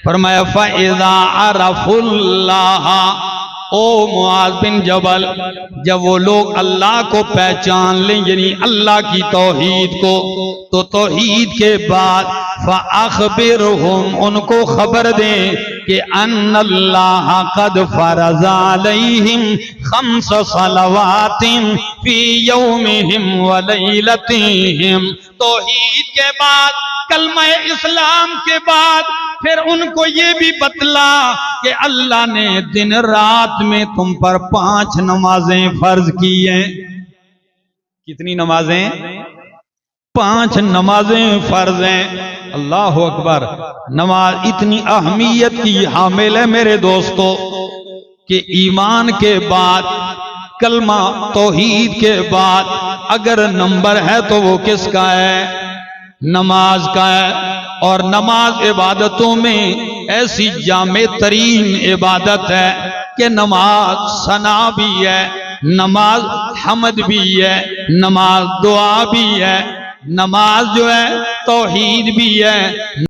फरमाया फ़इज़ा अरफुल्लाह, ओ मुआज़ बिन जबल, जब वो लोग अल्लाह को पहचान लें यानी अल्लाह की तौहीद को, तो तौहीद के बाद फ़अख़बिरहुम, उनको खबर दें कि अन्नल्लाह क़द फ़रज़ अलैहिम ख़म्स सलवातिन फ़ी यौमिहिम व लैलतिहिम। तौहीद के बाद, कलमा इस्लाम के बाद फिर उनको ये भी बतला कि अल्लाह ने दिन रात में तुम पर 5 नमाजें फर्ज की हैं। कितनी नमाजें? 5 नमाजें फर्ज हैं। अल्लाह अकबर। नमाज इतनी अहमियत की हामिल है मेरे दोस्तों कि ईमान के बाद, कलमा तौहीद के बाद अगर नंबर है तो वो किसका है? नमाज का है। और नमाज इबादतों में ऐसी जामे तरीन इबादत है कि नमाज सना भी है, नमाज हमद भी है, नमाज दुआ भी है, नमाज जो है तौहीद भी है।